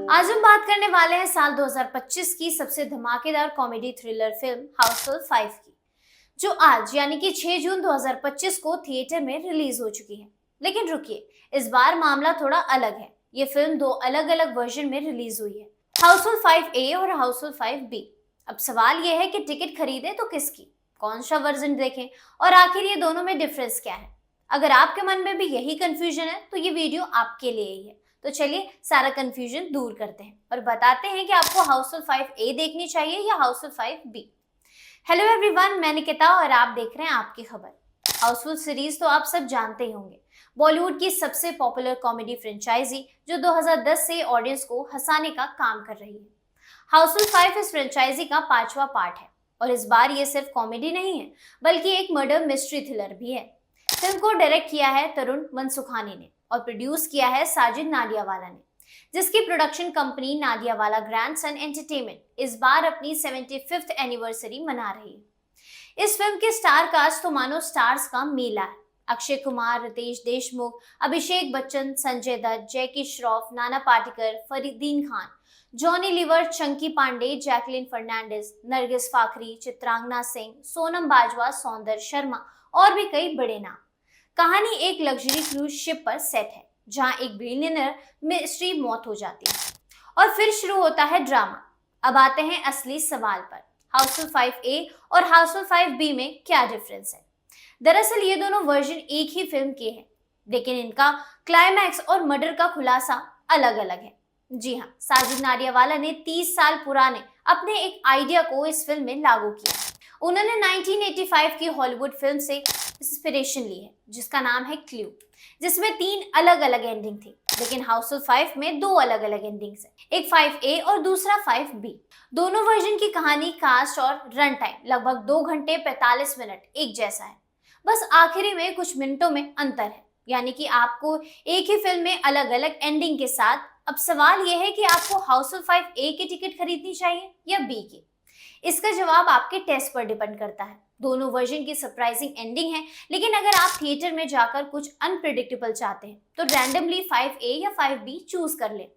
आज हम बात करने वाले हैं साल 2025 की सबसे धमाकेदार कॉमेडी थ्रिलर फिल्म हाउसफुल 5 की, जो आज यानी कि 6 जून 2025 को थिएटर में रिलीज हो चुकी है। लेकिन रुकिए, इस बार मामला थोड़ा अलग है। ये फिल्म दो अलग अलग वर्जन में रिलीज हुई है, हाउसफुल 5A और हाउसफुल 5B। अब सवाल ये है कि टिकट खरीदें तो किसकी, कौन सा वर्जन देखें और आखिर ये दोनों में डिफरेंस क्या है। अगर आपके मन में भी यही कंफ्यूजन है तो ये वीडियो आपके लिए ही है। तो चलिए सारा कंफ्यूजन दूर करते हैं और बताते हैं कि आपको हाउसफुल 5A देखनी चाहिए या हाउसफुल 5B। हेलो एवरीवन, मैं निकिता और आप देख रहे हैं आपकी खबर। हाउसफुल सीरीज तो आप सब जानते ही होंगे, बॉलीवुड की सबसे पॉपुलर कॉमेडी फ्रेंचाइजी जो 2010 से ऑडियंस को हंसाने का काम कर रही है। हाउसफुल 5 इस फ्रेंचाइजी का 5वां पार्ट है और इस बार ये सिर्फ कॉमेडी नहीं है बल्कि एक मर्डर मिस्ट्री थ्रिलर भी है। फिल्म को डायरेक्ट किया है तरुण मनसुखानी ने और प्रोड्यूस किया है साजिद नाडियावाला ने, जिसकी production company Nadiadwala grandson entertainment इस बार अपनी 75th एनिवर्सरी मना रही है। इस फिल्म के स्टार कास्ट तो मानो स्टार्स का मेला है। अक्षय कुमार, रितेश देशमुख, अभिषेक बच्चन, संजय दत्त, जैकी श्रॉफ, नाना पाटेकर, फरीदीन खान, जॉनी लीवर, चंकी पांडे, जैकलिन फर्नांडिस, नरगिस फाखरी, चित्रांगना सिंह, सोनम बाजवा, सौंदर्य शर्मा और भी कई बड़े नाम। कहानी एक लग्जरी क्रूज शिप पर सेट है जहां एक बिलियनर मिस्ट्री मौत हो जाती है और फिर शुरू होता है ड्रामा। अब आते हैं असली सवाल पर, हाउसफुल 5A और हाउसफुल 5B में क्या डिफरेंस है। दरअसल ये दोनों वर्जन एक ही फिल्म के हैं, लेकिन इनका क्लाइमैक्स और मर्डर का खुलासा अलग अलग है। जी हाँ, साजिद नाडियावाला ने 30 साल पुराने अपने एक आइडिया को इस फिल्म में लागू किया। उन्होंने 1985 की हॉलीवुड फिल्म से इंस्पिरेशन ली है जिसका नाम है क्लू, जिसमें 3 अलग अलग एंडिंग थी। लेकिन हाउसफुल 5 में 2 अलग अलग एंडिंग्स हैं, एक 5A और दूसरा 5B। दोनों वर्जन की कहानी, कास्ट और रन टाइम लगभग 2 घंटे 45 मिनट एक जैसा है, बस आखिरी में कुछ मिनटों में अंतर है, यानी कि आपको एक ही फिल्म में अलग अलग एंडिंग के साथ। अब सवाल यह है कि आपको हाउसफुल 5A की टिकट खरीदनी चाहिए या B की। इसका जवाब आपके टेस्ट पर डिपेंड करता है। दोनों वर्जन की सरप्राइजिंग एंडिंग है, लेकिन अगर आप थिएटर में जाकर कुछ अनप्रिडिक्टेबल चाहते हैं तो रैंडमली 5A या 5B चूज कर लें।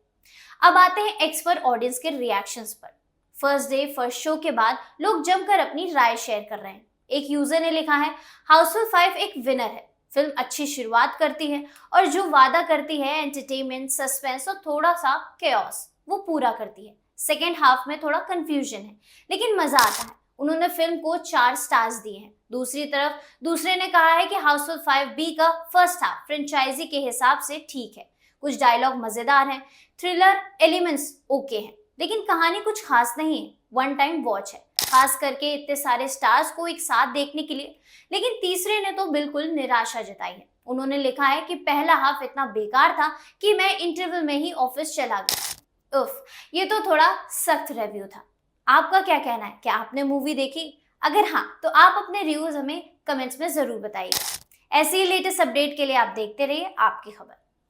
अब आते हैं एक्सपर्ट ऑडियंस के रिएक्शंस पर। फर्स्ट डे फर्स्ट शो के बाद लोग जमकर अपनी राय शेयर कर रहे हैं। एक यूजर ने लिखा है, हाउसफुल 5 एक विनर है। फिल्म अच्छी शुरुआत करती है और जो वादा करती है एंटरटेनमेंट, सस्पेंस और थोड़ा सा केओस, वो पूरा करती है। सेकेंड हाफ में थोड़ा कंफ्यूजन है लेकिन मजा आता है। उन्होंने फिल्म को 4 स्टार्स दिए हैं। दूसरी तरफ दूसरे ने कहा है कि हाउसफुल 5B का फर्स्ट हाफ फ्रेंचाइजी के हिसाब से ठीक है, कुछ डायलॉग मजेदार हैं, थ्रिलर एलिमेंट्स ओके हैं, लेकिन कहानी कुछ खास नहीं है, वन टाइम वॉच है, खास करके इतने सारे स्टार्स को एक साथ देखने के लिए। लेकिन तीसरे ने तो बिल्कुल निराशा जताई है। उन्होंने लिखा है कि पहला हाफ इतना बेकार था कि मैं इंटरवल में ही ऑफिस चला गया। उफ, ये तो थोड़ा सख्त रिव्यू था। आपका क्या कहना है, क्या आपने मूवी देखी? अगर हाँ तो आप अपने रिव्यूज हमें कमेंट्स में जरूर बताइए। ऐसे ही लेटेस्ट अपडेट के लिए आप देखते रहिए आपकी खबर।